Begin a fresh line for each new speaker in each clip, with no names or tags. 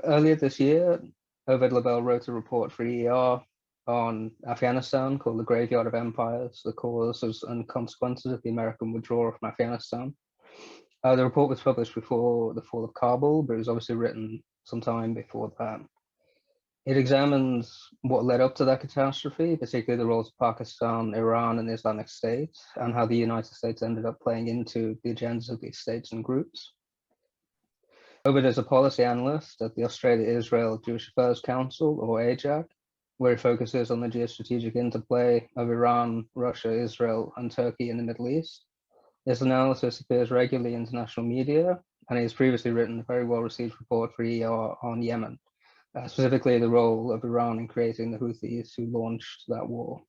Earlier this year, Oved Lobel wrote a report for EER on Afghanistan called The Graveyard of Empires, the Causes and Consequences of the American Withdrawal from Afghanistan. The report was published before the fall of Kabul, but it was obviously written sometime before that. It examines what led up to that catastrophe, particularly the roles of Pakistan, Iran, and the Islamic State, and how the United States ended up playing into the agendas of these states and groups. Oved is a policy analyst at the Australia-Israel Jewish Affairs Council, or AIJAC, where he focuses on the geostrategic interplay of Iran, Russia, Israel, and Turkey in the Middle East. His analysis appears regularly in international media, and he has previously written a very well-received report for ER on Yemen, specifically the role of Iran in creating the Houthis who launched that war.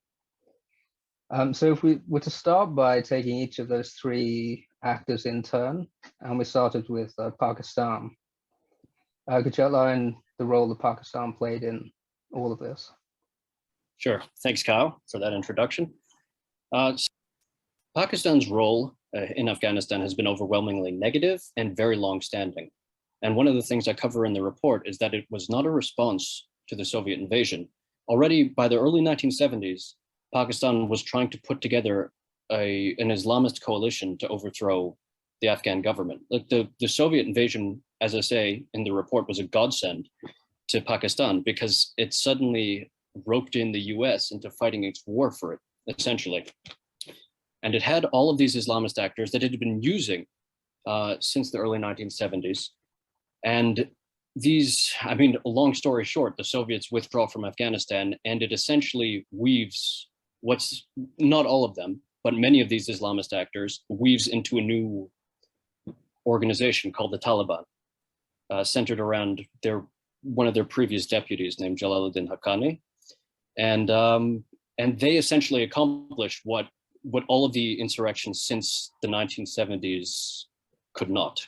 So if we were to start by taking each of those three actors in turn, and we started with Pakistan, could you outline the role that Pakistan played in all of this?
Sure. Thanks, Kyle, for that introduction. Pakistan's role in Afghanistan has been overwhelmingly negative and very long-standing. And one of the things I cover in the report is that it was not a response to the Soviet invasion. Already by the early 1970s, Pakistan was trying to put together an Islamist coalition to overthrow the Afghan government. Like the Soviet invasion, as I say in the report, was a godsend to Pakistan because it suddenly roped in the US into fighting its war for it, essentially. And it had all of these Islamist actors that it had been using since the early 1970s. And these, I mean, long story short, the Soviets withdraw from Afghanistan, and it essentially weaves what's, not all of them, but many of these Islamist actors weaves into a new organization called the Taliban, centered around one of their previous deputies named Jalaluddin Haqqani. And they essentially accomplished what all of the insurrections since the 1970s could not.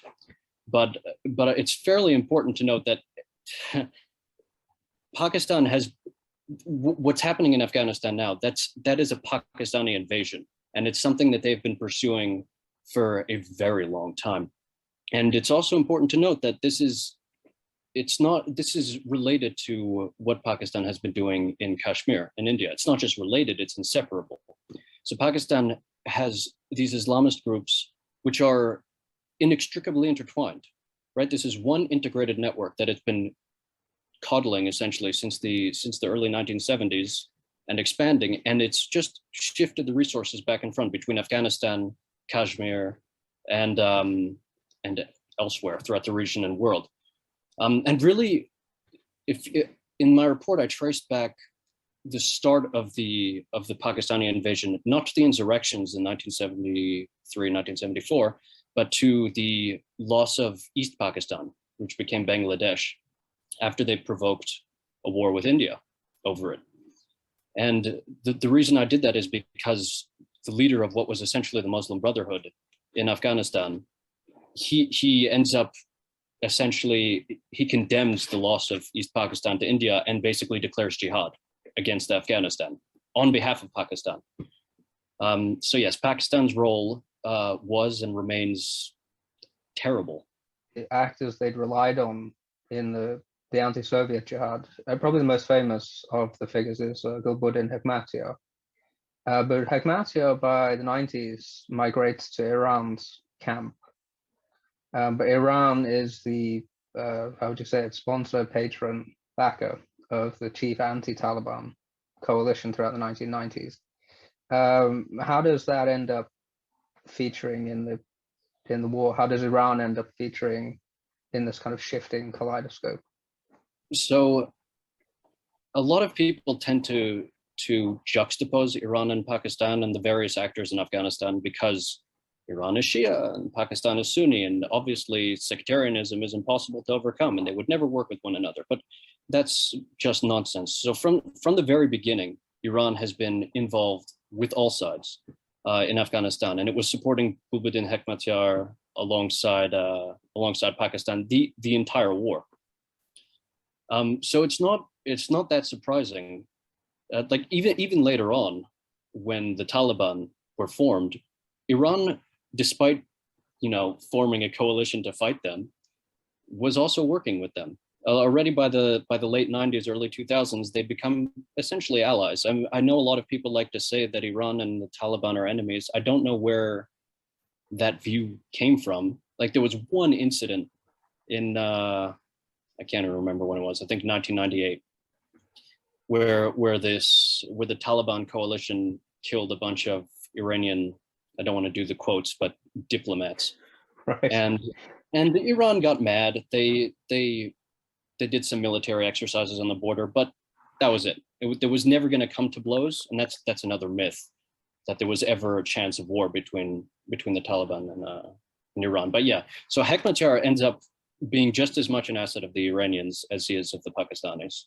But it's fairly important to note that Pakistan has, what's happening in Afghanistan now, that is a Pakistani invasion. And it's something that they've been pursuing for a very long time. And it's also important to note that this is related to what Pakistan has been doing in Kashmir in India. It's not just related, it's inseparable. So Pakistan has these Islamist groups which are inextricably intertwined, right? This is one integrated network that it's been coddling essentially since the early 1970s and expanding, and it's just shifted the resources back and front between Afghanistan, Kashmir, and elsewhere throughout the region and world. And really, in my report, I traced back the start of the Pakistani invasion, not to the insurrections in 1973, 1974, but to the loss of East Pakistan, which became Bangladesh, after they provoked a war with India over it. And the reason I did that is because the leader of what was essentially the Muslim Brotherhood in Afghanistan, he ends up essentially, he condemns the loss of East Pakistan to India and basically declares jihad against Afghanistan on behalf of Pakistan. So yes, Pakistan's role was and remains terrible.
The actors they'd relied on in the anti-Soviet jihad, probably the most famous of the figures is Gulbuddin Hekmatyar. But Hekmatyar by the 90s migrates to Iran's camp. But Iran is the, how would you say it, sponsor, patron, backer of the chief anti-Taliban coalition throughout the 1990s. How does that end up featuring in the war? How does Iran end up featuring in this kind of shifting kaleidoscope?
So a lot of people tend to juxtapose Iran and Pakistan and the various actors in Afghanistan because Iran is Shia and Pakistan is Sunni, and obviously sectarianism is impossible to overcome and they would never work with one another. But that's just nonsense. So from the very beginning, Iran has been involved with all sides in Afghanistan, and it was supporting Gulbuddin Hekmatyar alongside Pakistan the entire war. So it's not that surprising. Like even later on, when the Taliban were formed, Iran, despite forming a coalition to fight them, was also working with them. already by the late 90s, early 2000s, they become essentially allies. I know a lot of people like to say that Iran and the Taliban are enemies. I don't know where that view came from. Like there was one incident in I can't even remember when it was. I think 1998, where the Taliban coalition killed a bunch of Iranian, I don't want to do the quotes, but diplomats.
Right.
And Iran got mad. They did some military exercises on the border, but that was it. There was never going to come to blows, and that's another myth, that there was ever a chance of war between the Taliban and Iran. But yeah, so Hekmatyar ends up being just as much an asset of the Iranians as he is of the Pakistanis.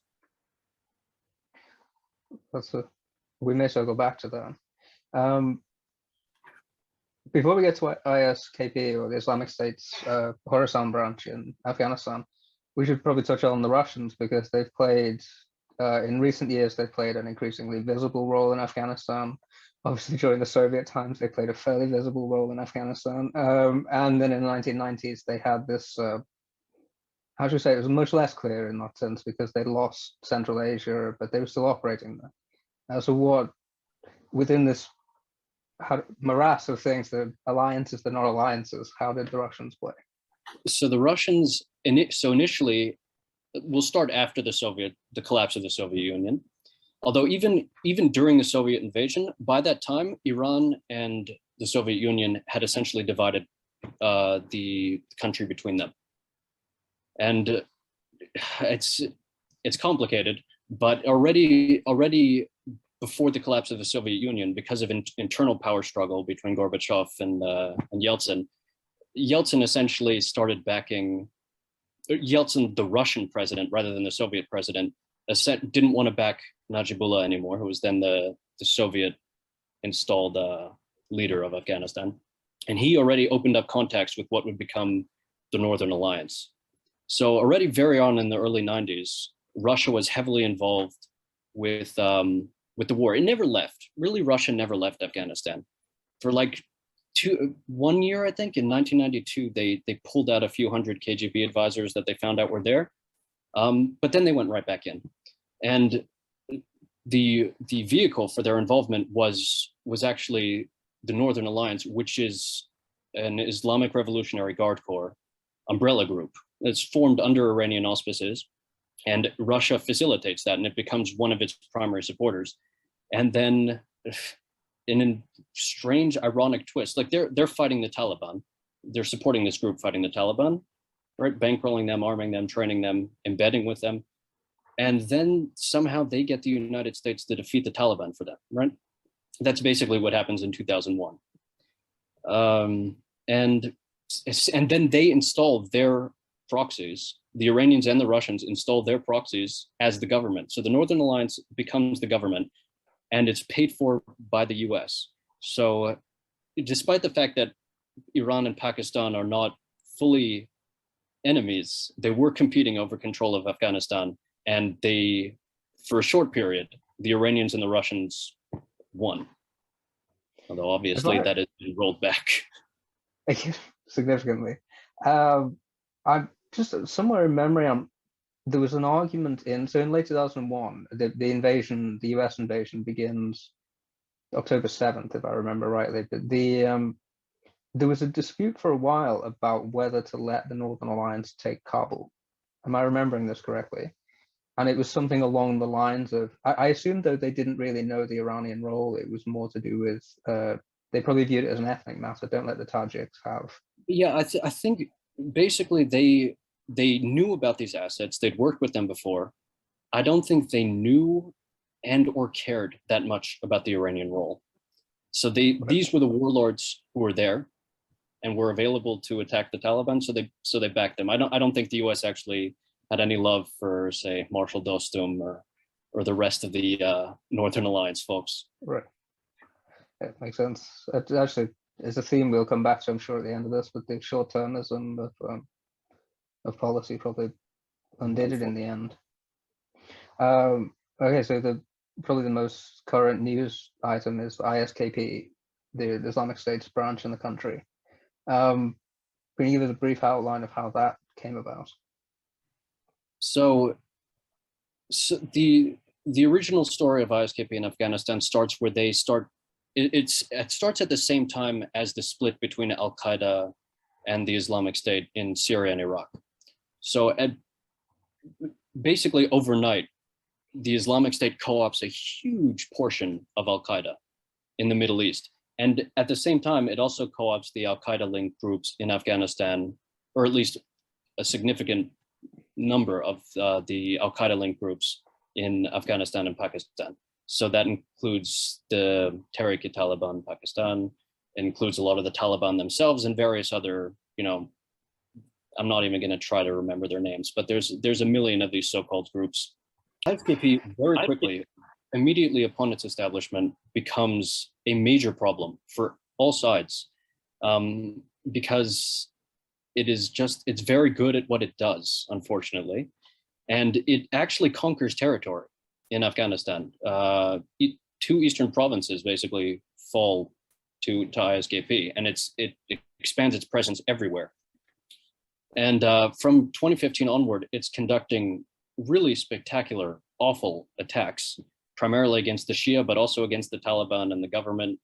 We may circle back to that. Before we get to ISKP, or the Islamic State's Khorasan branch in Afghanistan, we should probably touch on the Russians, because they've played, in recent years, they've played an increasingly visible role in Afghanistan. Obviously, during the Soviet times, they played a fairly visible role in Afghanistan. And then in the 1990s, they had this, how should I say, it was much less clear in that sense, because they'd lost Central Asia, but they were still operating there. So what, within this morass of things, the alliances, the not alliances, how did the Russians play?
So the Russians, initially, we'll start after the collapse of the Soviet Union. Although even during the Soviet invasion, by that time, Iran and the Soviet Union had essentially divided the country between them. And it's complicated, but already before the collapse of the Soviet Union, because of internal power struggle between Gorbachev and Yeltsin, Yeltsin essentially started backing Yeltsin, the Russian president, rather than the Soviet president, didn't want to back Najibullah anymore, who was then the Soviet installed leader of Afghanistan. And he already opened up contacts with what would become the Northern Alliance. So already very on in the early 90s, Russia was heavily involved with the war. It never left. Really, Russia never left Afghanistan. For like 1 year, I think, in 1992, they pulled out a few hundred KGB advisors that they found out were there. But then they went right back in. And the vehicle for their involvement was actually the Northern Alliance, which is an Islamic Revolutionary Guard Corps umbrella group. It's formed under Iranian auspices, and Russia facilitates that, and it becomes one of its primary supporters. And then, in a strange, ironic twist, like they're fighting the Taliban, they're supporting this group fighting the Taliban, right? Bankrolling them, arming them, training them, embedding with them, and then somehow they get the United States to defeat the Taliban for them, right? That's basically what happens in 2001. And then they install their proxies. The Iranians and the Russians install their proxies as the government. So the Northern Alliance becomes the government, and it's paid for by the US. So despite the fact that Iran and Pakistan are not fully enemies, they were competing over control of Afghanistan. And they, for a short period, the Iranians and the Russians won. Although obviously that has been rolled back.
Significantly. I'm just somewhere in memory, there was an argument so in late 2001, the invasion, the US invasion begins October 7th, if I remember rightly. But there was a dispute for a while about whether to let the Northern Alliance take Kabul. Am I remembering this correctly? And it was something along the lines of, I assume though they didn't really know the Iranian role. It was more to do with, they probably viewed it as an ethnic matter. Don't let the Tajiks have.
Yeah, I think basically they knew about these assets. They'd worked with them before. I don't think they knew and or cared that much about the Iranian role. So these were the warlords who were there and were available to attack the Taliban. So they backed them. I don't think the US actually had any love for, say, Marshal Dostum or the rest of the Northern Alliance folks.
Right. It makes sense. It actually is a theme we'll come back to, I'm sure, at the end of this, but the short-termism of policy probably undid it in the end. Okay, so probably the most current news item is ISKP, the Islamic State's branch in the country. Can you give us a brief outline of how that came about?
So, the original story of ISKP in Afghanistan starts where they start. It starts at the same time as the split between Al Qaeda and the Islamic State in Syria and Iraq. So, basically overnight, the Islamic State co-ops a huge portion of Al Qaeda in the Middle East. And at the same time, it also co-ops the Al Qaeda linked groups in Afghanistan, or at least a significant number of the Al Qaeda linked groups in Afghanistan and Pakistan. So that includes the Tehrik-e-Taliban in Pakistan, it includes a lot of the Taliban themselves and various other, I'm not even going to try to remember their names, but there's a million of these so-called groups. ISKP very quickly, immediately upon its establishment, becomes a major problem for all sides, because it's very good at what it does, unfortunately, and it actually conquers territory in Afghanistan. Two eastern provinces basically fall to ISKP, and it expands its presence everywhere. And from 2015 onward, it's conducting really spectacular, awful attacks, primarily against the Shia, but also against the Taliban and the government.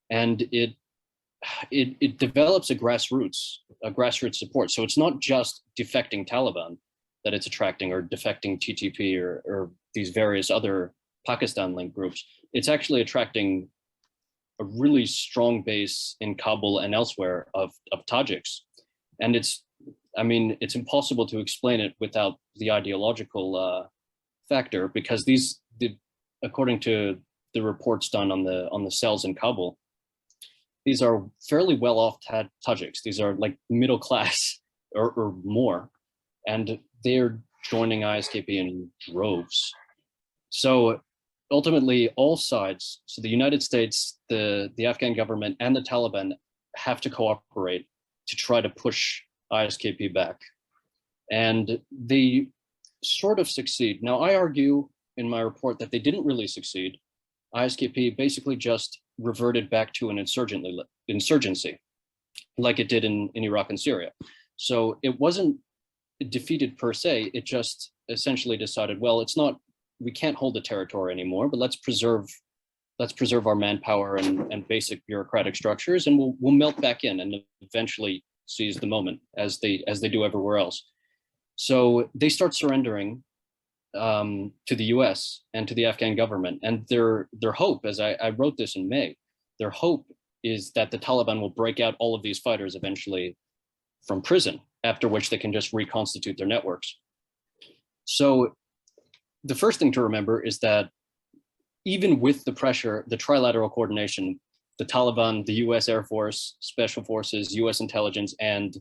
And it develops a grassroots support. So it's not just defecting Taliban that it's attracting, or defecting TTP or these various other Pakistan-linked groups. It's actually attracting a really strong base in Kabul and elsewhere of Tajiks. And it's impossible to explain it without the ideological factor, because according to the reports done on the cells in Kabul, these are fairly well-off Tajiks. These are like middle class or more, and they're joining ISKP in droves. So ultimately, all sides, so the United States, the Afghan government, and the Taliban have to cooperate to try to push ISKP back. And they sort of succeed. Now, I argue in my report that they didn't really succeed. ISKP basically just reverted back to an insurgency, like it did in Iraq and Syria. So it wasn't defeated per se. It just essentially decided, well, we can't hold the territory anymore, but let's preserve our manpower and basic bureaucratic structures, and we'll melt back in and eventually seize the moment, as they do everywhere else. So they start surrendering to the US and to the Afghan government. And their hope, as I wrote this in May, their hope is that the Taliban will break out all of these fighters eventually from prison, after which they can just reconstitute their networks. So the first thing to remember is that even with the pressure, the trilateral coordination, the Taliban, the US Air Force, Special Forces, US intelligence, and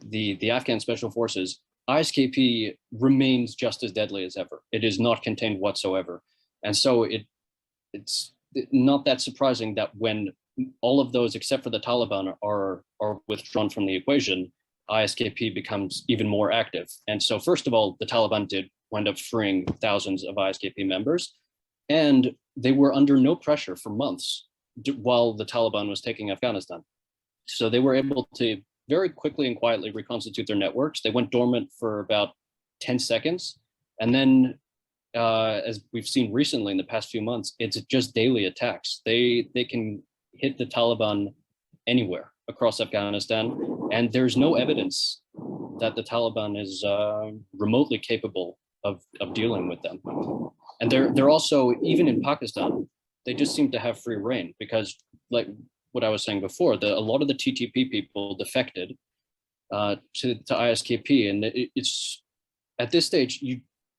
the Afghan Special Forces, ISKP remains just as deadly as ever. It is not contained whatsoever. And so it's not that surprising that when all of those, except for the Taliban, are withdrawn from the equation, ISKP becomes even more active. And so first of all, the Taliban did wind up freeing thousands of ISKP members, and they were under no pressure for months while the Taliban was taking Afghanistan. So they were able to very quickly and quietly reconstitute their networks. They went dormant for about 10 seconds. And then, as we've seen recently in the past few months, it's just daily attacks. They can hit the Taliban anywhere across Afghanistan. And there's no evidence that the Taliban is remotely capable of dealing with them. And they're also, even in Pakistan, they just seem to have free reign, because, like what I was saying before, a lot of the TTP people defected to ISKP, and it's at this stage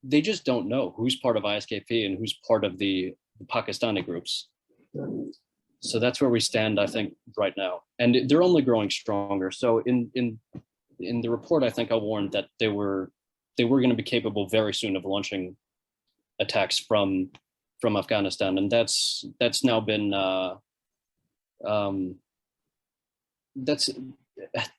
they just don't know who's part of ISKP and who's part of the Pakistani groups. So that's where we stand, I think, right now, and they're only growing stronger. So in the report, I think I warned that they were going to be capable very soon of launching attacks from Afghanistan, and that's now been that's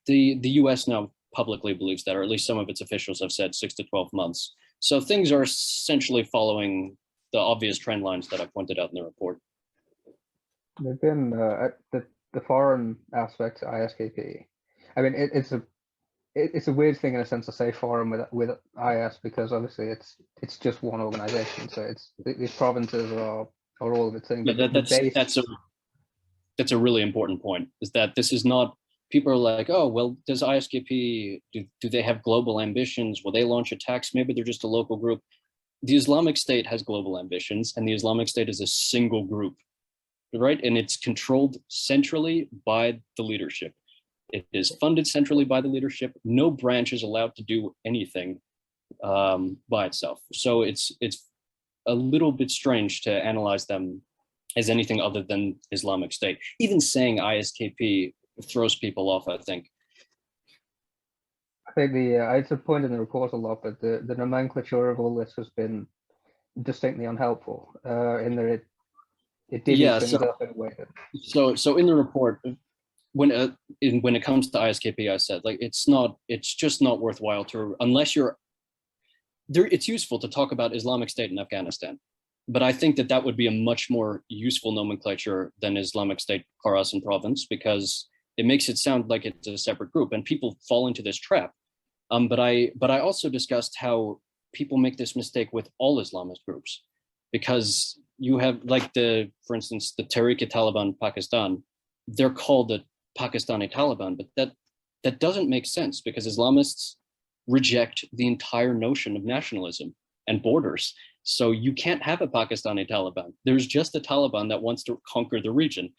the US now publicly believes that, or at least some of its officials have said 6 to 12 months. So things are essentially following the obvious trend lines that I pointed out in the report.
There've been the foreign aspects of ISKP. I mean, it's a it's a weird thing in a sense to say foreign with IS, because obviously it's just one organization, so these provinces are all of its thing.
Yeah,
But
that's a really important point, is that this is not, people are like, oh, well, does ISKP, do they have global ambitions? Will they launch attacks? Maybe they're just a local group. The Islamic State has global ambitions, and the Islamic State is a single group, right? And it's controlled centrally by the leadership. It is funded centrally by the leadership. No branch is allowed to do anything by itself. So it's a little bit strange to analyze them as anything other than Islamic State. Even saying ISKP throws people off, I think.
I think it's a point in the report a lot, but the nomenclature of all this has been distinctly unhelpful in that it divvies things up in a way that.
So in the report, when it comes to ISKP, I said, like, it's just not worthwhile to, unless you're there. It's useful to talk about Islamic State in Afghanistan, but I think that would be a much more useful nomenclature than Islamic State Khorasan province, because it makes it sound like it's a separate group, and people fall into this trap. But I also discussed how people make this mistake with all Islamist groups, because you have, like, for instance, the Tehrik-e-Taliban Pakistan, they're called the Pakistani Taliban, but that doesn't make sense, because Islamists reject the entire notion of nationalism and borders. So you can't have a Pakistani Taliban. There's just a Taliban that wants to conquer the region.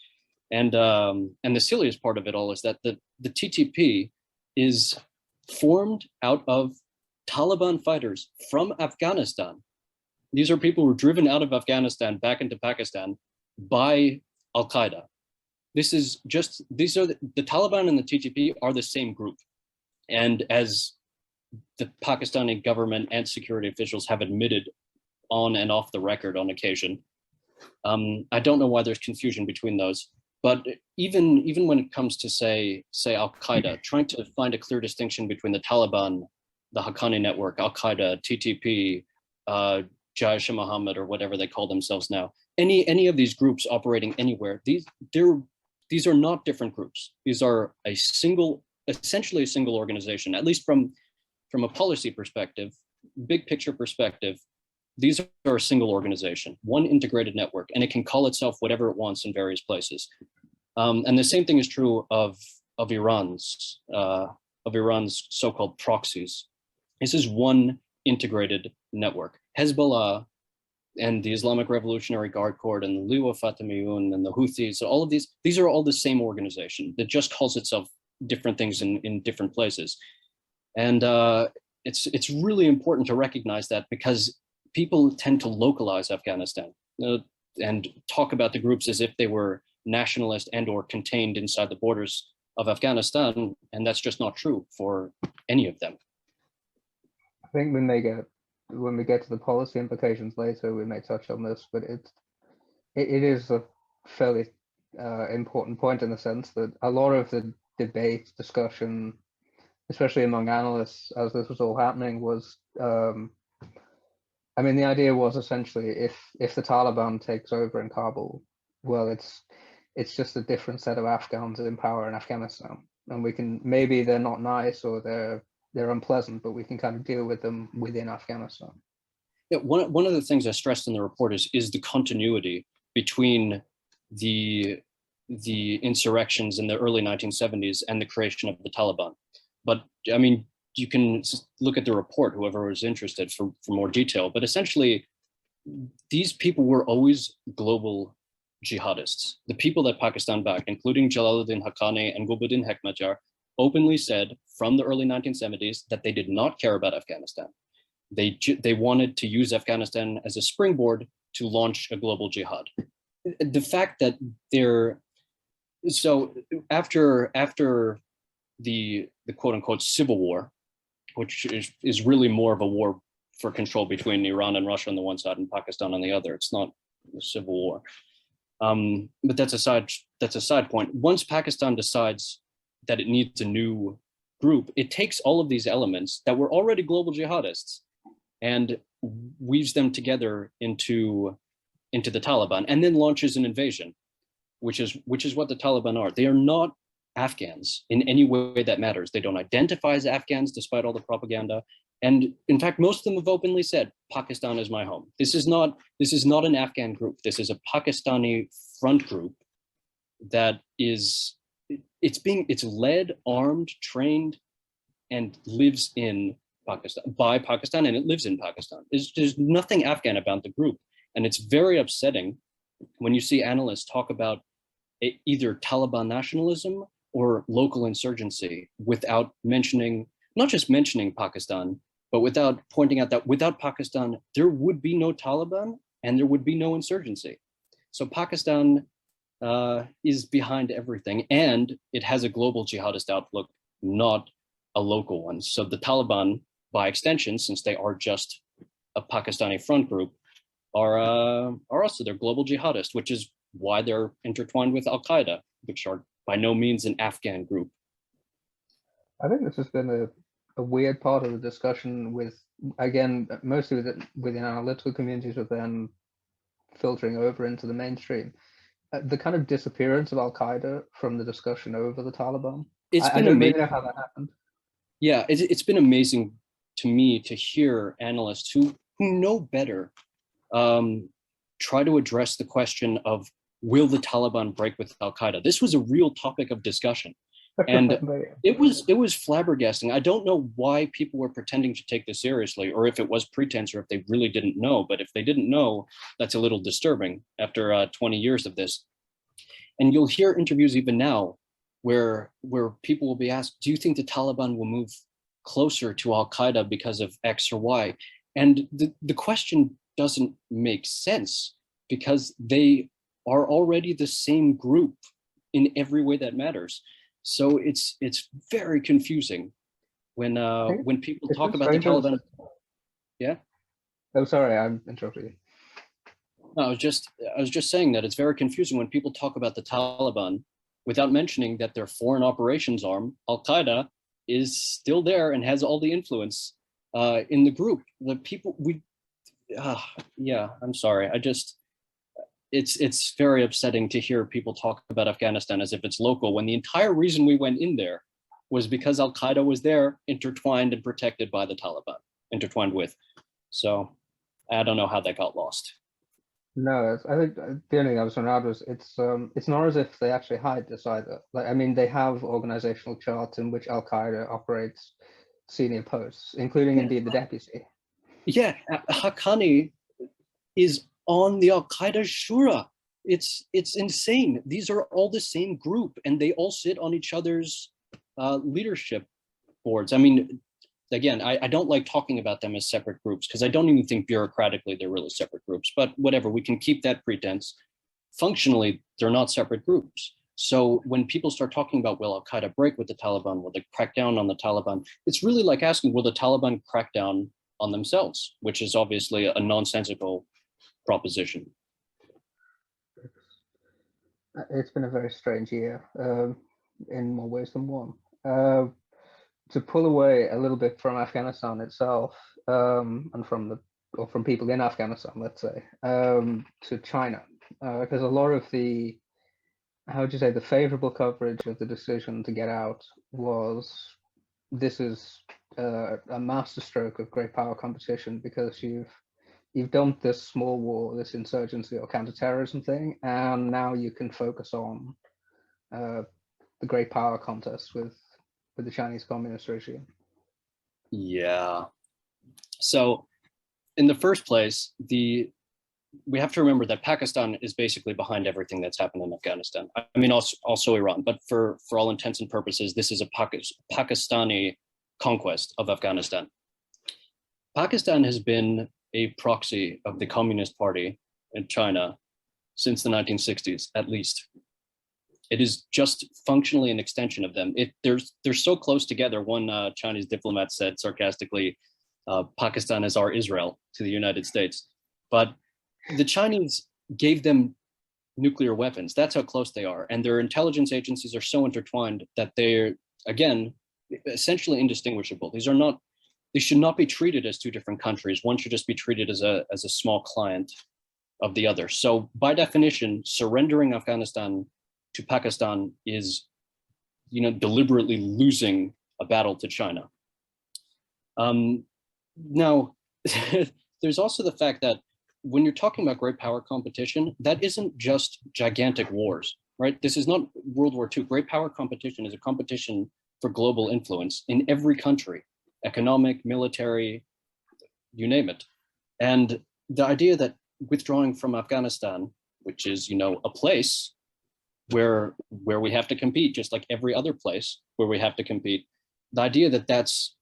And the silliest part of it all is that the TTP is formed out of Taliban fighters from Afghanistan. These are people who were driven out of Afghanistan back into Pakistan by Al-Qaeda. These are the Taliban and the TTP are the same group. And as the Pakistani government and security officials have admitted on and off the record on occasion, I don't know why there's confusion between those. But even when it comes to say Al-Qaeda, trying to find a clear distinction between the Taliban, the Haqqani network, Al-Qaeda, TTP, Jaish-e-Mohammed, or whatever they call themselves now, any of these groups operating anywhere, these are not different groups. These are essentially a single organization, at least from a policy perspective, big picture perspective. These are a single organization, one integrated network, and it can call itself whatever it wants in various places. And the same thing is true of Iran's so-called proxies. This is one integrated network. Hezbollah and the Islamic Revolutionary Guard Corps and the Liwa Fatimiyun and the Houthis, all of these are all the same organization that just calls itself different things in different places. And it's really important to recognize that, because people tend to localize Afghanistan and talk about the groups as if they were nationalist and or contained inside the borders of Afghanistan, and that's just not true for any of them.
I think when we get to the policy implications later, we may touch on this, but it is a fairly important point, in the sense that a lot of the debate, discussion, especially among analysts as this was all happening, was the idea was essentially, if the Taliban takes over in Kabul, well, it's just a different set of Afghans in power in Afghanistan, and maybe they're not nice or they're unpleasant, but we can kind of deal with them within Afghanistan.
Yeah, one of the things I stressed in the report is the continuity between the insurrections in the early 1970s and the creation of the Taliban. But I mean, you can look at the report, whoever was interested, for more detail. But essentially, these people were always global jihadists. The people that Pakistan backed, including Jalaluddin Haqqani and Gulbuddin Hekmatyar, openly said from the early 1970s that they did not care about Afghanistan. They wanted to use Afghanistan as a springboard to launch a global jihad. The fact that after the quote unquote civil war, which is really more of a war for control between Iran and Russia on the one side and Pakistan on the other. It's not a civil war. But that's a side point. Once Pakistan decides that it needs a new group, it takes all of these elements that were already global jihadists and weaves them together into the Taliban, and then launches an invasion, which is what the Taliban are. They are not Afghans in any way that matters. They don't identify as Afghans despite all the propaganda. And in fact, most of them have openly said, Pakistan is my home. This is not an Afghan group. This is a Pakistani front group that is, it's led, armed, trained, and lives in Pakistan, by Pakistan, and it lives in Pakistan. There's nothing Afghan about the group. And it's very upsetting when you see analysts talk about either Taliban nationalism or local insurgency without mentioning, not just mentioning Pakistan, but without pointing out that without Pakistan, there would be no Taliban and there would be no insurgency. So Pakistan is behind everything, and it has a global jihadist outlook, not a local one. So the Taliban, by extension, since they are just a Pakistani front group, are also they're global jihadists, which is why they're intertwined with Al-Qaeda, which are by no means an Afghan group.
I think this has been a weird part of the discussion with, again, mostly within analytical communities, but then filtering over into the mainstream. The kind of disappearance of Al-Qaeda from the discussion over the Taliban. I don't really know how that happened.
Yeah, it's been amazing to me to hear analysts who know better try to address the question of, will the Taliban break with Al-Qaeda? This was a real topic of discussion. And it was flabbergasting. I don't know why people were pretending to take this seriously, or if it was pretense, or if they really didn't know. But if they didn't know, that's a little disturbing after 20 years of this. And you'll hear interviews even now where people will be asked, do you think the Taliban will move closer to Al-Qaeda because of X or Y? And the question doesn't make sense, because they are already the same group in every way that matters. So it's very confusing when people talk about the Taliban. Yeah.
Oh, sorry, I'm interrupting you.
No, I was just saying that it's very confusing when people talk about the Taliban without mentioning that their foreign operations arm, Al-Qaeda, is still there and has all the influence in the group. The people yeah, I'm sorry. It's very upsetting to hear people talk about Afghanistan as if it's local, when the entire reason we went in there was because Al-Qaeda was there, intertwined and protected by the Taliban, intertwined with. So I don't know how that got lost.
No, I think the only thing I was going to add was it's not as if they actually hide this either. Like, I mean, they have organizational charts in which Al-Qaeda operates senior posts, including indeed the deputy.
Yeah, Haqqani is on the Al-Qaeda Shura. It's insane. These are all the same group, and they all sit on each other's leadership boards. I mean, again, I don't like talking about them as separate groups, because I don't even think bureaucratically they're really separate groups, but whatever, we can keep that pretense. Functionally, they're not separate groups. So when people start talking about, will Al-Qaeda break with the Taliban, will they crack down on the Taliban? It's really like asking, will the Taliban crack down on themselves, which is obviously a nonsensical proposition.
It's been a very strange year in more ways than one. To pull away a little bit from Afghanistan itself, and from people in Afghanistan, let's say, to China, because a lot of the, how would you say, the favorable coverage of the decision to get out was, this is a masterstroke of great power competition, because you've dumped this small war, this insurgency or counterterrorism thing, and now you can focus on the great power contest with the Chinese Communist regime.
Yeah. So in the first place, we have to remember that Pakistan is basically behind everything that's happened in Afghanistan. I mean, also Iran, but for all intents and purposes, this is a Pakistani conquest of Afghanistan. Pakistan has been a proxy of the Communist Party in China since the 1960s, at least. It is just functionally an extension of them. They're so close together. One Chinese diplomat said sarcastically, Pakistan is our Israel to the United States. But the Chinese gave them nuclear weapons. That's how close they are. And their intelligence agencies are so intertwined that they're, again, essentially indistinguishable. They should not be treated as two different countries. One should just be treated as a small client of the other. So by definition, surrendering Afghanistan to Pakistan is deliberately losing a battle to China. Now, there's also the fact that when you're talking about great power competition, that isn't just gigantic wars, right? This is not World War II. Great power competition is a competition for global influence in every country, economic, military, you name it. And the idea that withdrawing from Afghanistan, which is, a place where we have to compete, just like every other place where we have to compete, the idea that that's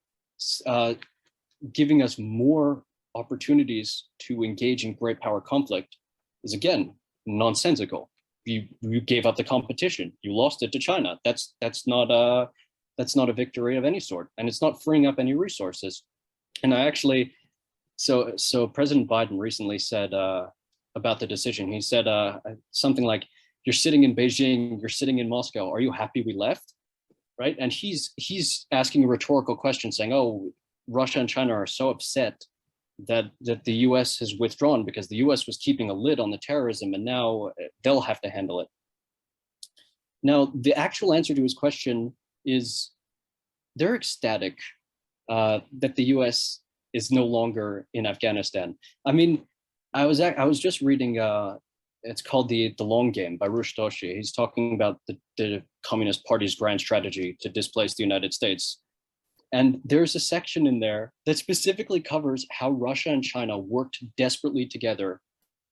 giving us more opportunities to engage in great power conflict is, again, nonsensical. You gave up the competition. You lost it to China. That's not a victory of any sort, and it's not freeing up any resources. And I actually, so President Biden recently said about the decision. He said something like, "You're sitting in Beijing. You're sitting in Moscow. Are you happy we left?" Right? And he's asking a rhetorical question, saying, "Oh, Russia and China are so upset that the US has withdrawn because the US was keeping a lid on the terrorism, and now they'll have to handle it." Now, the actual answer to his question is they're ecstatic that the US is no longer in Afghanistan. I mean, I was just reading, it's called The Long Game by Rush Doshi. He's talking about the Communist Party's grand strategy to displace the United States. And there's a section in there that specifically covers how Russia and China worked desperately together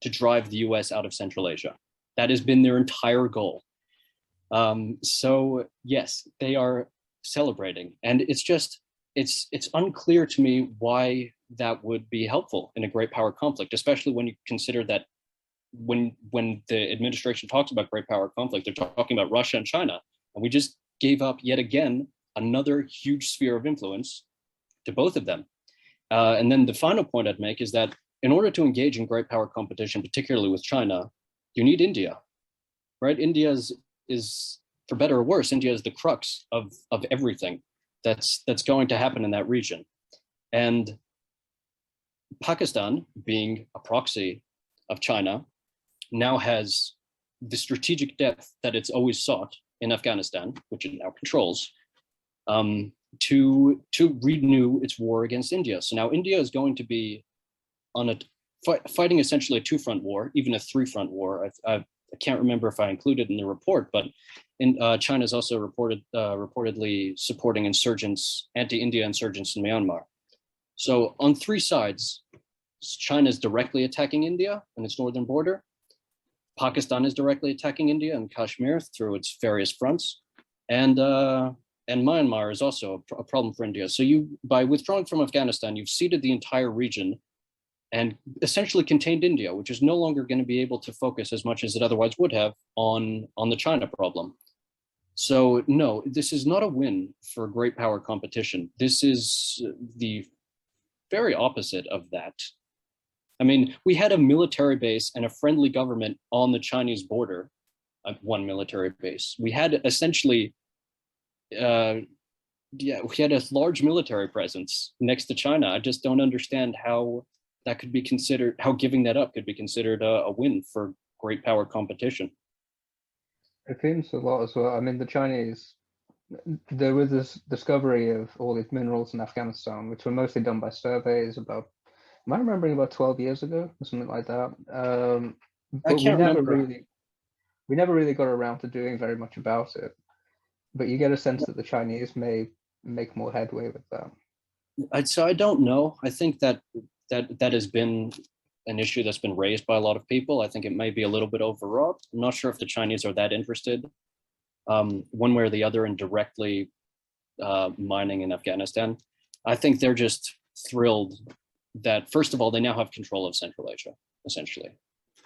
to drive the US out of Central Asia. That has been their entire goal. So yes, they are celebrating. And it's unclear to me why that would be helpful in a great power conflict, especially when you consider that when the administration talks about great power conflict, they're talking about Russia and China. And we just gave up yet again another huge sphere of influence to both of them. And then the final point I'd make is that in order to engage in great power competition, particularly with China, you need India, right? India is, for better or worse, India is the crux of everything that's going to happen in that region. And Pakistan, being a proxy of China, now has the strategic depth that it's always sought in Afghanistan, which it now controls, to renew its war against India. So now India is going to be on fighting essentially a two-front war, even a three-front war. I can't remember if I included in the report, but China is also reportedly supporting anti-India insurgents in Myanmar. So on three sides, China is directly attacking India on its northern border. Pakistan is directly attacking India and Kashmir through its various fronts, and Myanmar is also a problem for India. So by withdrawing from Afghanistan, you've ceded the entire region and essentially contained India, which is no longer going to be able to focus as much as it otherwise would have on the China problem. So no, this is not a win for great power competition. This is the very opposite of that. I mean, we had a military base and a friendly government on the Chinese border, one military base. We had essentially, we had a large military presence next to China. I just don't understand how that could be considered, how giving that up could be considered a win for great power competition.
It seems a lot as well. I mean, the Chinese, there was this discovery of all these minerals in Afghanistan, which were mostly done by surveys about, am I remembering, about 12 years ago or something like that? But we never really got around to doing very much about it. But you get a sense that the Chinese may make more headway with that.
So I don't know. I think that has been an issue that's been raised by a lot of people. I think it may be a little bit overwrought. I'm not sure if the Chinese are that interested, one way or the other, in directly mining in Afghanistan. I think they're just thrilled that, first of all, they now have control of Central Asia, essentially,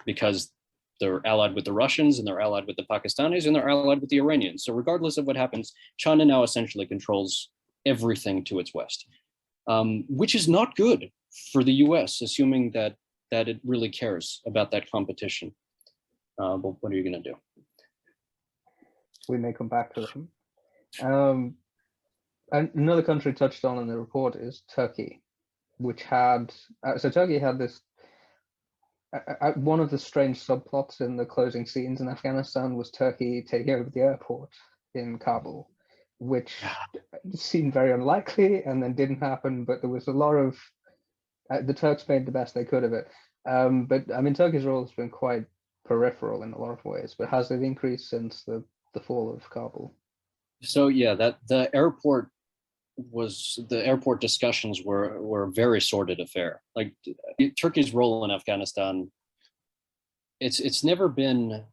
because they're allied with the Russians and they're allied with the Pakistanis and they're allied with the Iranians. So regardless of what happens, China now essentially controls everything to its west, which is not good for the US, assuming that it really cares about that competition. But what are you going to do?
We may come back to them. Another country touched on in the report is Turkey, which had, so Turkey had this, one of the strange subplots in the closing scenes in Afghanistan was Turkey taking over the airport in Kabul. which seemed very unlikely and then didn't happen. But there was a lot of the Turks made the best they could of it. But I mean, Turkey's role has been quite peripheral in a lot of ways. But has it increased since the fall of Kabul?
So yeah, that the airport discussions were a very sordid affair. Like Turkey's role in Afghanistan, it's never been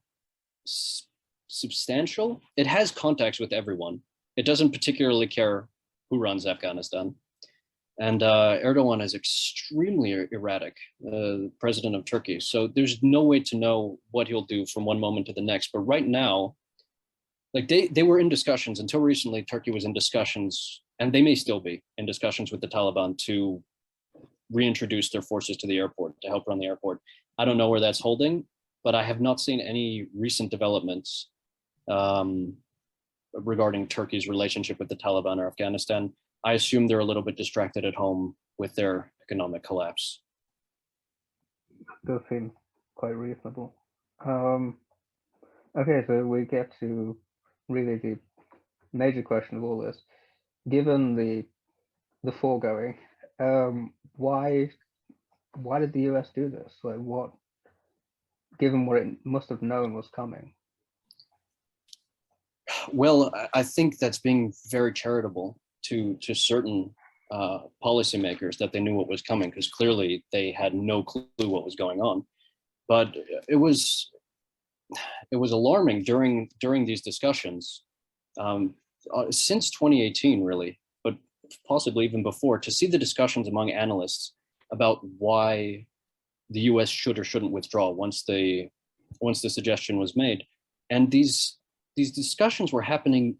substantial. It has contacts with everyone. It doesn't particularly care who runs Afghanistan. And Erdogan is extremely erratic, president of Turkey. So there's no way to know what he'll do from one moment to the next. But right now, like they were in discussions until recently. Turkey was in discussions, and they may still be in discussions with the Taliban to reintroduce their forces to the airport, to help run the airport. I don't know where that's holding, but I have not seen any recent developments regarding Turkey's relationship with the Taliban or Afghanistan. I assume they're a little bit distracted at home with their economic collapse.
Does seem quite reasonable. Okay, so we get to really the major question of all this. Given the foregoing, why did the US do this? Like, what, given what it must have known was coming?
Well, I think that's being very charitable to certain policymakers, that they knew what was coming, because clearly they had no clue what was going on. But it was alarming during these discussions, since 2018, really, but possibly even before, to see the discussions among analysts about why the US should or shouldn't withdraw once the suggestion was made. And these discussions were happening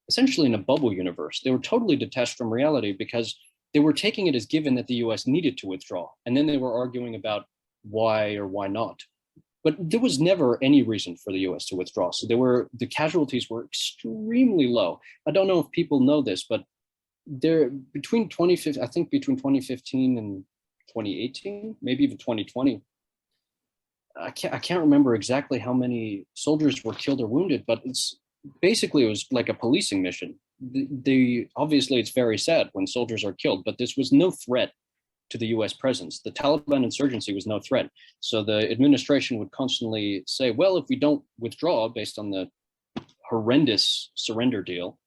essentially in a bubble universe. They were totally detached from reality, because they were taking it as given that the US needed to withdraw. And then they were arguing about why or why not. But there was never any reason for the US to withdraw. So the casualties were extremely low. I don't know if people know this, but between 2015 and 2018, maybe even 2020, I can't remember exactly how many soldiers were killed or wounded, but it was like a policing mission. Obviously it's very sad when soldiers are killed, but this was no threat to the US presence. The Taliban insurgency was no threat. So the administration would constantly say, well, if we don't withdraw based on the horrendous surrender deal,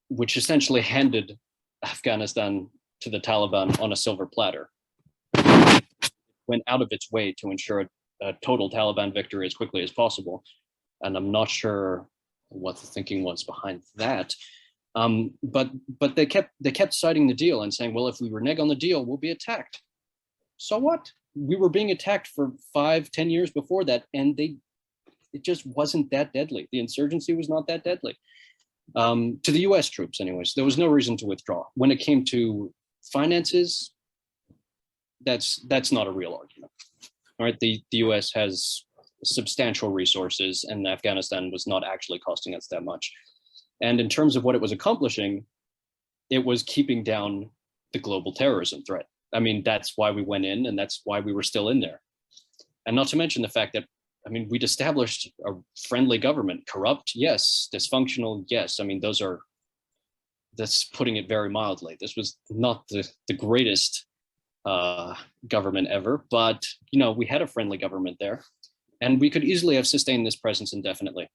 which essentially handed Afghanistan to the Taliban on a silver platter, went out of its way to ensure a total Taliban victory as quickly as possible. And I'm not sure what the thinking was behind that. But they kept citing the deal and saying, well, if we renege on the deal, we'll be attacked. So what? We were being attacked for 5-10 years before that, and it just wasn't that deadly. The insurgency was not that deadly. To the US troops anyways. There was no reason to withdraw. When it came to finances, that's not a real argument. All right, the US has substantial resources, and Afghanistan was not actually costing us that much. And in terms of what it was accomplishing, it was keeping down the global terrorism threat. I mean, that's why we went in, and that's why we were still in there. And not to mention the fact that, I mean, we'd established a friendly government. Corrupt, yes. Dysfunctional, yes. I mean, that's putting it very mildly. This was not the greatest government ever, but we had a friendly government there, and we could easily have sustained this presence indefinitely.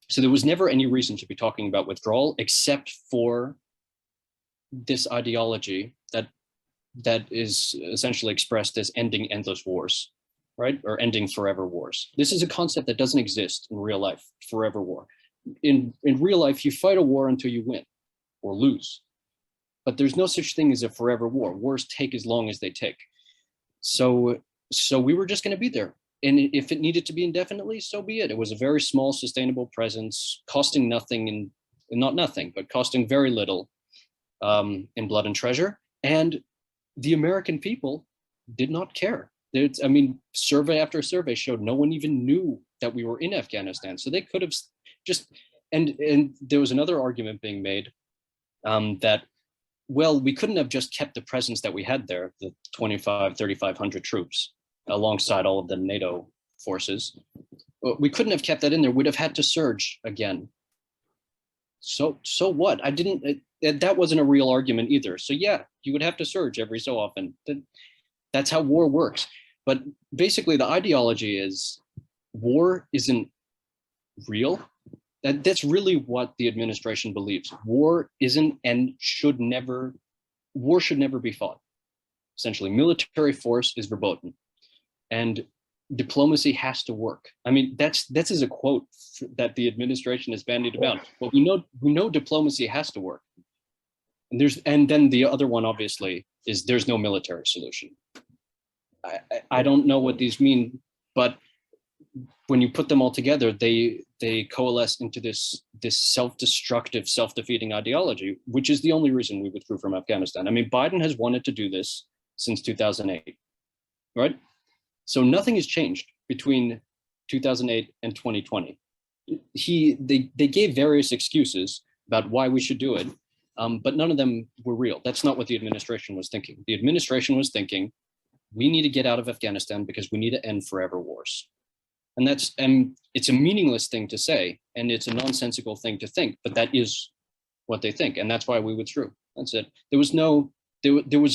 So there was never any reason to be talking about withdrawal, except for this ideology that is essentially expressed as ending endless wars, right? Or ending forever wars. This is a concept that doesn't exist in real life, forever war. In real life, you fight a war until you win or lose. But there's no such thing as a forever war. Wars take as long as they take. So we were just going to be there. And if it needed to be indefinitely, so be it. It was a very small, sustainable presence, costing nothing, and not nothing, but costing very little in blood and treasure. And the American people did not care. Survey after survey showed no one even knew that we were in Afghanistan. So they could have just, and there was another argument being made that, well, we couldn't have just kept the presence that we had there, the 3,500 troops, alongside all of the NATO forces. We couldn't have kept that in there. We'd have had to surge again. So what? I didn't. That wasn't a real argument either. So yeah, you would have to surge every so often. That's how war works. But basically, the ideology is war isn't real. That's really what the administration believes. War isn't and should never. War should never be fought. Essentially, military force is verboten, and diplomacy has to work. I mean, that's is a quote that the administration has bandied about. But we know diplomacy has to work. And then the other one obviously is there's no military solution. I don't know what these mean, but when you put them all together, they coalesce into this self-destructive, self-defeating ideology, which is the only reason we withdrew from Afghanistan. I mean, Biden has wanted to do this since 2008, right? So nothing has changed between 2008 and 2020. They gave various excuses about why we should do it, but none of them were real. That's not what the administration was thinking. The administration was thinking, we need to get out of Afghanistan because we need to end forever wars. And it's a meaningless thing to say, and it's a nonsensical thing to think, but that is what they think. And that's why we withdrew. That's it. There was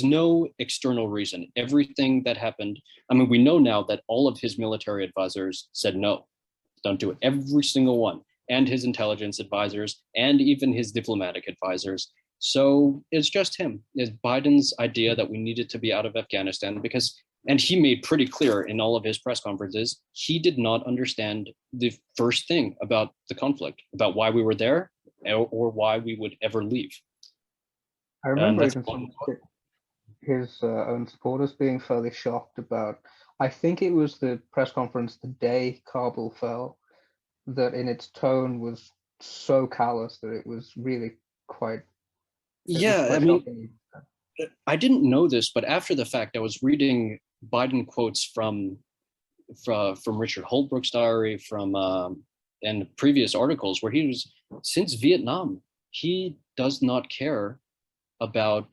no external reason. Everything that happened, I mean, we know now that all of his military advisors said, no, don't do it. Every single one, and his intelligence advisors, and even his diplomatic advisors. So it's just him. It's Biden's idea that we needed to be out of Afghanistan because, and he made pretty clear in all of his press conferences, he did not understand the first thing about the conflict, about why we were there or why we would ever leave.
I remember even some his own supporters being fairly shocked about, I think it was the press conference the day Kabul fell, that in its tone was so callous that it was really quite.
Yeah, I mean, I didn't know this, but after the fact, I was reading Biden quotes from Richard Holbrooke's diary, and previous articles where he was, since Vietnam, he does not care about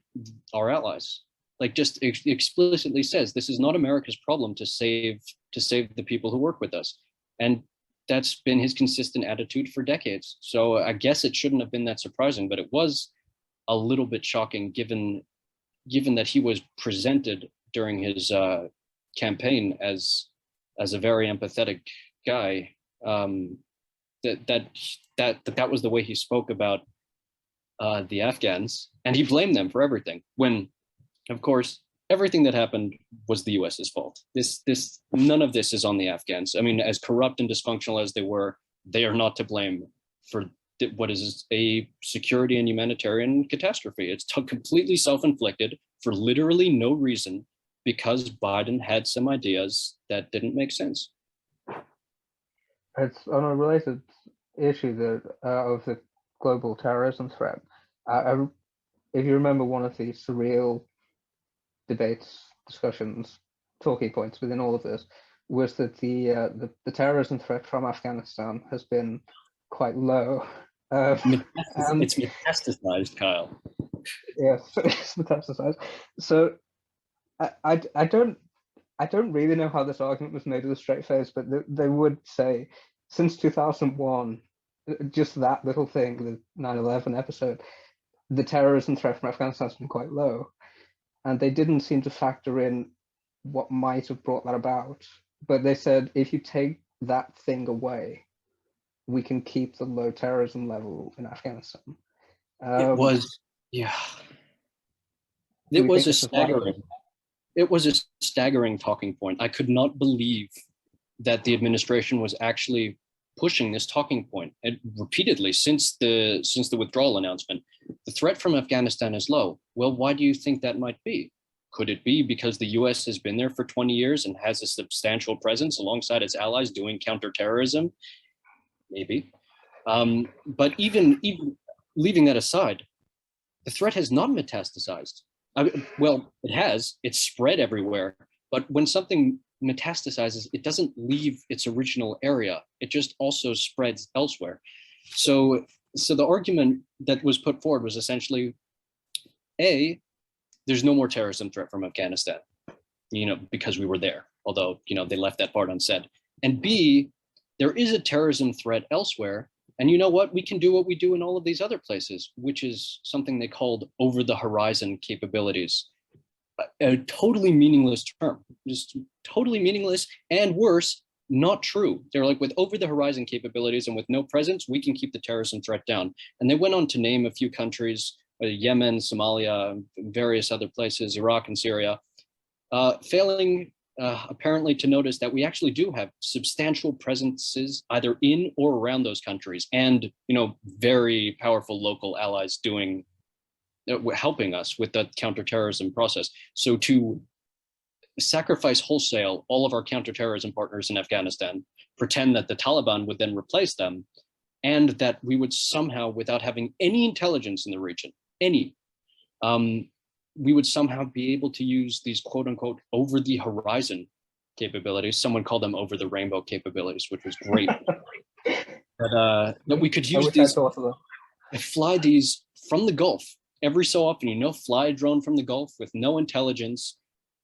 our allies. Like, just explicitly says, this is not America's problem to save the people who work with us. And that's been his consistent attitude for decades. So I guess it shouldn't have been that surprising, but it was a little bit shocking given that he was presented during his campaign as a very empathetic guy. That was the way he spoke about the Afghans, and he blamed them for everything. When, of course, everything that happened was the U.S.'s fault. None of this is on the Afghans. I mean, as corrupt and dysfunctional as they were, they are not to blame for what is a security and humanitarian catastrophe. It's completely self-inflicted for literally no reason, because Biden had some ideas that didn't make sense.
It's on a related issue of the global terrorism threat. If you remember, one of the surreal debates, discussions, talking points within all of this was that the terrorism threat from Afghanistan has been quite low.
It's metastasized, Kyle.
Yes, it's metastasized. So I don't really know how this argument was made with a straight face, but they would say since 2001, just that little thing, the 9/11 episode, the terrorism threat from Afghanistan has been quite low, and they didn't seem to factor in what might have brought that about. But they said if you take that thing away, we can keep the low terrorism level in Afghanistan.
It was a staggering talking point. I could not believe that the administration was actually pushing this talking point, and repeatedly since the withdrawal announcement. The threat from Afghanistan is low. Well, why do you think that might be? Could it be because the US has been there for 20 years and has a substantial presence alongside its allies doing counterterrorism? Maybe. But even leaving that aside, the threat has not metastasized. Well, it has. It's spread everywhere. But when something metastasizes, it doesn't leave its original area. It just also spreads elsewhere. So the argument that was put forward was essentially, A, there's no more terrorism threat from Afghanistan, because we were there, although, they left that part unsaid. And B, there is a terrorism threat elsewhere, And you know what? We can do what we do in all of these other places, which is something they called over the horizon capabilities. A totally meaningless term, just totally meaningless, and worse, not true. They're like, with over the horizon capabilities and with no presence, we can keep the terrorism threat down. And they went on to name a few countries, Yemen, Somalia, various other places, Iraq and Syria, failing apparently to notice that we actually do have substantial presences either in or around those countries, and very powerful local allies doing helping us with the counterterrorism process. So to sacrifice wholesale all of our counterterrorism partners in Afghanistan, pretend that the Taliban would then replace them, and that we would somehow, without having any intelligence in the region, we would somehow be able to use these quote unquote over the horizon capabilities. Someone called them over the rainbow capabilities, which was great. That we could use these, fly these from the Gulf every so often, fly a drone from the Gulf with no intelligence.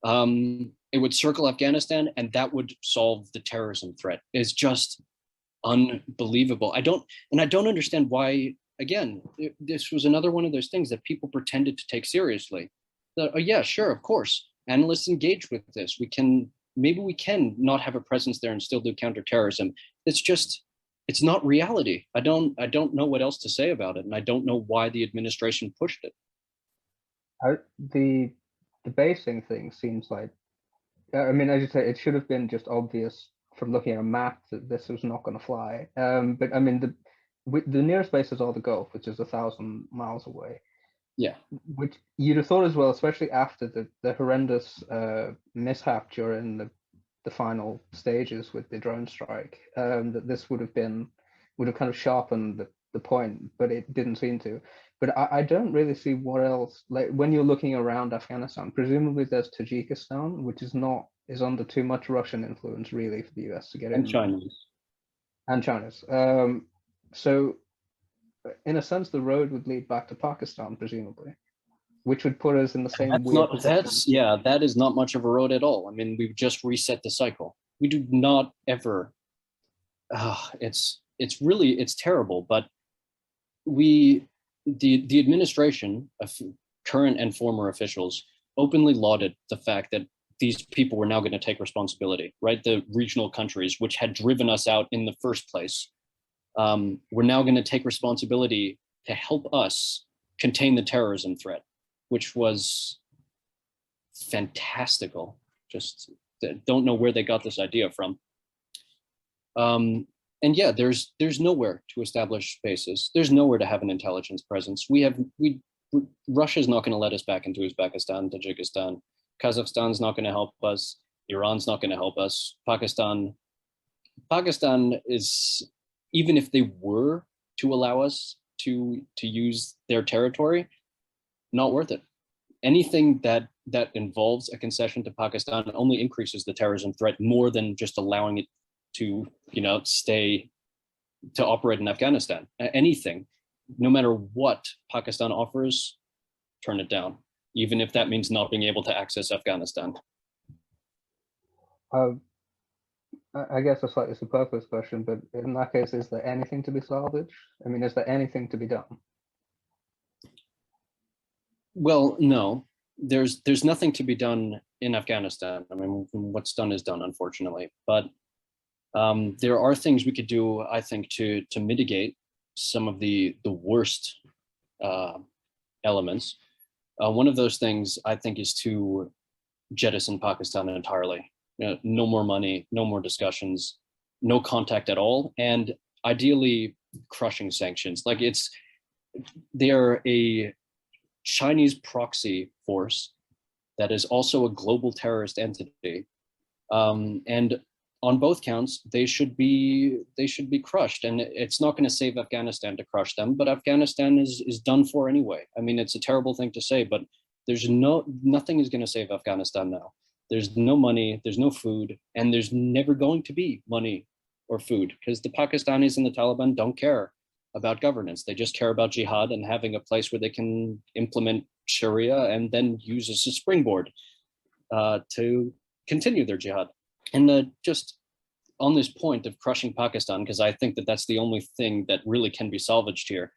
It would circle Afghanistan, and that would solve the terrorism threat. It's just unbelievable. I don't understand why. Again, this was another one of those things that people pretended to take seriously. That, oh yeah, sure, of course, analysts engage with this. Maybe we can not have a presence there and still do counterterrorism. It's not reality. I don't know what else to say about it, and I don't know why the administration pushed it.
The Debasing thing seems like, I mean, as you say, it should have been just obvious from looking at a map that this was not going to fly. But I mean, the nearest base is all the Gulf, which is 1,000 miles away.
Yeah.
Which you'd have thought as well, especially after the horrendous mishap during the final stages with the drone strike, that this would have kind of sharpened the point, but it didn't seem to. But I don't really see what else, like when you're looking around Afghanistan, presumably there's Tajikistan, which is under too much Russian influence really for the US to get in. And Chinese. So in a sense, the road would lead back to Pakistan, presumably, which would put us in the same weird position.
That is not much of a road at all. I mean, we've just reset the cycle. We do not ever, it's terrible, but the administration of current and former officials openly lauded the fact that these people were now going to take responsibility, right? The regional countries, which had driven us out in the first place, we're now going to take responsibility to help us contain the terrorism threat, which was fantastical. Just don't know where they got this idea from. And yeah, there's nowhere to establish bases. There's nowhere to have an intelligence presence. Russia's not going to let us back into Uzbekistan, Tajikistan. Kazakhstan's not going to help us. Iran's not going to help us. Pakistan is, even if they were to allow us to use their territory, not worth it. Anything that involves a concession to Pakistan only increases the terrorism threat more than just allowing it to, stay to operate in Afghanistan. Anything, no matter what Pakistan offers, turn it down, even if that means not being able to access Afghanistan.
I guess a slightly superfluous question, but in that case, is there anything to be salvaged? I mean, is there anything to be done?
Well, no, there's nothing to be done in Afghanistan. I mean, what's done is done, unfortunately. But there are things we could do, I think, to mitigate some of the worst elements. One of those things, I think, is to jettison Pakistan entirely. No more money, no more discussions, no contact at all, and ideally crushing sanctions. Like they're a Chinese proxy force that is also a global terrorist entity, and on both counts, they should be crushed. And it's not going to save Afghanistan to crush them, but Afghanistan is done for anyway. I mean, it's a terrible thing to say, but nothing is going to save Afghanistan now. There's no money, there's no food, and there's never going to be money or food, because the Pakistanis and the Taliban don't care about governance. They just care about jihad and having a place where they can implement Sharia and then use as a springboard to continue their jihad. And just on this point of crushing Pakistan, because I think that that's the only thing that really can be salvaged here.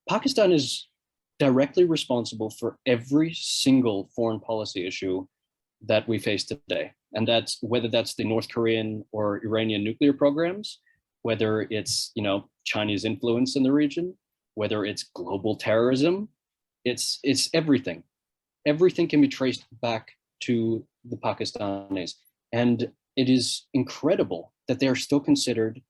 Pakistan is directly responsible for every single foreign policy issue that we face today. And that's whether that's the North Korean or Iranian nuclear programs, whether it's, you know, Chinese influence in the region, whether it's global terrorism, it's everything. Everything can be traced back to the Pakistanis. And it is incredible that they are still considered,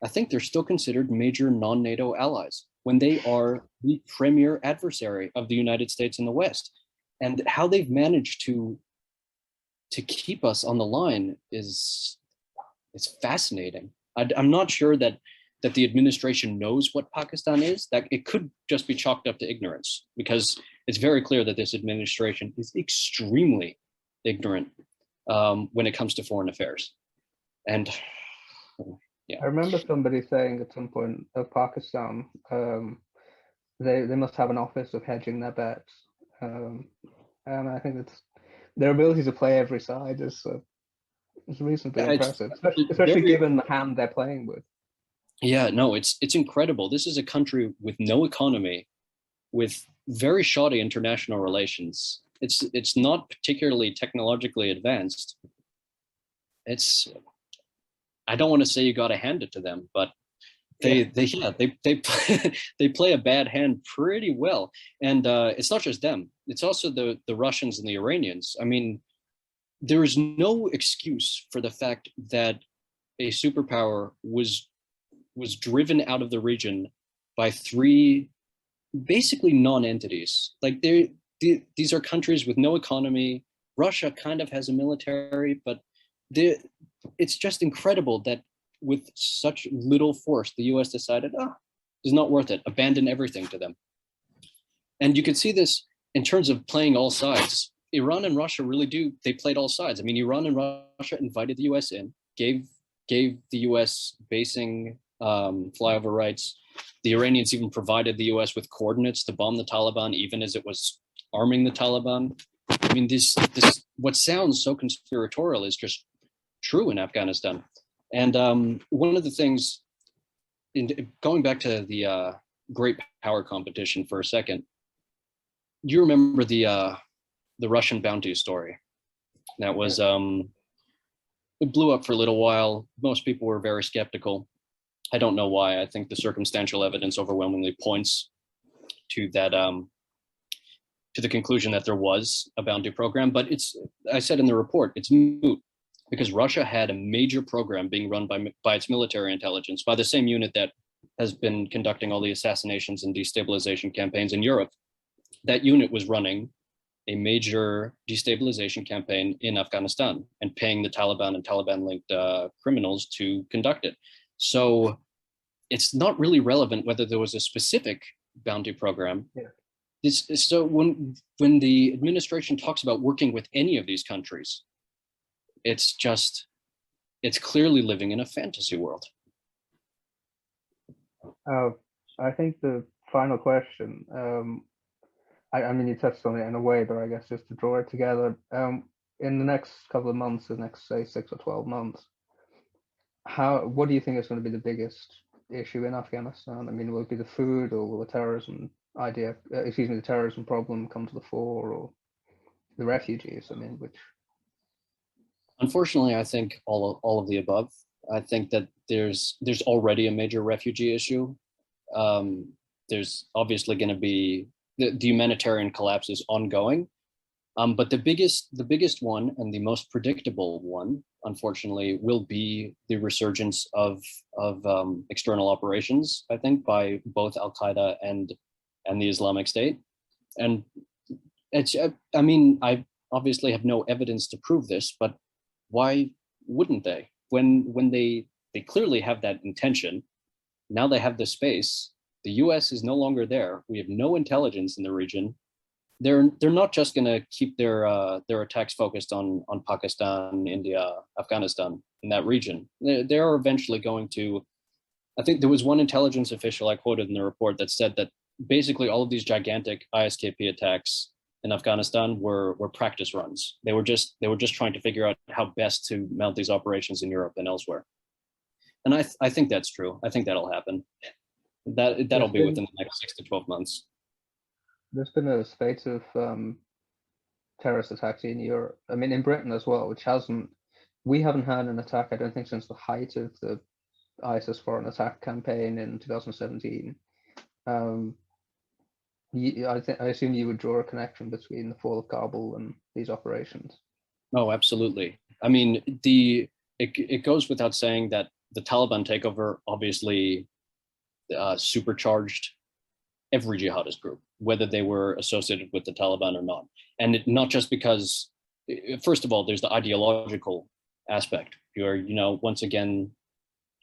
I think they're still considered major non-NATO allies when they are the premier adversary of the United States and the West. And how they've managed to keep us on the line is fascinating. I'm not sure that the administration knows what Pakistan is, that it could just be chalked up to ignorance, because it's very clear that this administration is extremely ignorant when it comes to foreign affairs. And yeah.
I remember somebody saying at some point of Pakistan, they must have an office of hedging their bets. And I think it's their ability to play every side is reasonably impressive, especially given the hand they're playing with.
Yeah, no, it's incredible. This is a country with no economy, with very shoddy international relations. It's not particularly technologically advanced. I don't want to say you got to hand it to them, but they play a bad hand pretty well. And it's not just them; it's also the Russians and the Iranians. I mean, there is no excuse for the fact that a superpower was driven out of the region by three basically non-entities. Like these are countries with no economy. Russia kind of has a military, but it's just incredible that with such little force, the US decided, it's not worth it, abandon everything to them. And you can see this in terms of playing all sides. Iran and Russia really they played all sides. I mean, Iran and Russia invited the US in, gave the US basing flyover rights. The Iranians even provided the US with coordinates to bomb the Taliban, even as it was arming the Taliban. I mean, this what sounds so conspiratorial is just true in Afghanistan. And one of the things, going back to the great power competition for a second, you remember the Russian bounty story? That was it blew up for a little while. Most people were very skeptical. I don't know why. I think the circumstantial evidence overwhelmingly points to that, to the conclusion that there was a bounty program. But I said in the report, it's moot, because Russia had a major program being run by its military intelligence, by the same unit that has been conducting all the assassinations and destabilization campaigns in Europe. That unit was running a major destabilization campaign in Afghanistan and paying the Taliban and Taliban-linked criminals to conduct it. So it's not really relevant whether there was a specific bounty program. Yeah. So when the administration talks about working with any of these countries, it's clearly living in a fantasy world.
I think the final question, I mean, you touched on it in a way, but I guess just to draw it together, in the next couple of months, the next, say, 6 or 12 months, what do you think is going to be the biggest issue in Afghanistan? I mean, will it be the food, or will the terrorism the terrorism problem come to the fore, or the refugees? I mean, which?
Unfortunately, I think all of the above. I think that there's already a major refugee issue. There's obviously going to be the humanitarian collapse is ongoing, but the biggest one and the most predictable one, unfortunately, will be the resurgence of external operations, I think, by both Al-Qaeda and the Islamic State. And I mean, I obviously have no evidence to prove this, but why wouldn't they? When they clearly have that intention, now they have the space. The US is no longer there. We have no intelligence in the region. They're not just going to keep their attacks focused on Pakistan, India, Afghanistan, in that region. They are eventually going to. I think there was one intelligence official I quoted in the report that said that basically all of these gigantic ISKP attacks in Afghanistan were practice runs. They were just trying to figure out how best to mount these operations in Europe and elsewhere. And I think that's true. I think that'll happen. That'll be within the next 6 to 12 months.
There's been a spate of terrorist attacks in Europe. I mean, in Britain as well, which we haven't had an attack, I don't think, since the height of the ISIS foreign attack campaign in 2017. I assume you would draw a connection between the fall of Kabul and these operations.
Oh, absolutely. I mean, it goes without saying that the Taliban takeover obviously supercharged every jihadist group, whether they were associated with the Taliban or not. And not just because, first of all, there's the ideological aspect. You're, once again,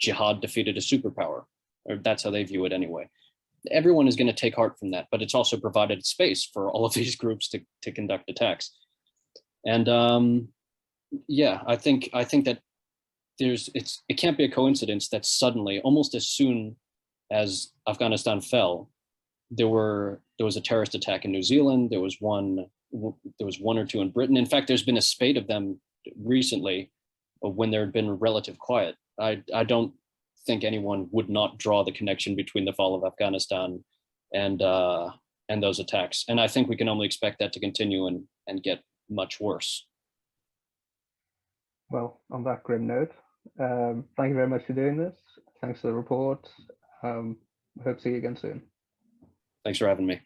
jihad defeated a superpower, or that's how they view it anyway. Everyone is going to take heart from that, but it's also provided space for all of these groups to conduct attacks. And yeah, I think that it can't be a coincidence that suddenly, almost as soon as Afghanistan fell, there was a terrorist attack in New Zealand. There was one or two in Britain. In fact, there's been a spate of them recently when there had been relative quiet. I don't think anyone would not draw the connection between the fall of Afghanistan and those attacks. And I think we can only expect that to continue and get much worse.
Well, on that grim note, thank you very much for doing this. Thanks for the report. I hope to see you again soon.
Thanks for having me.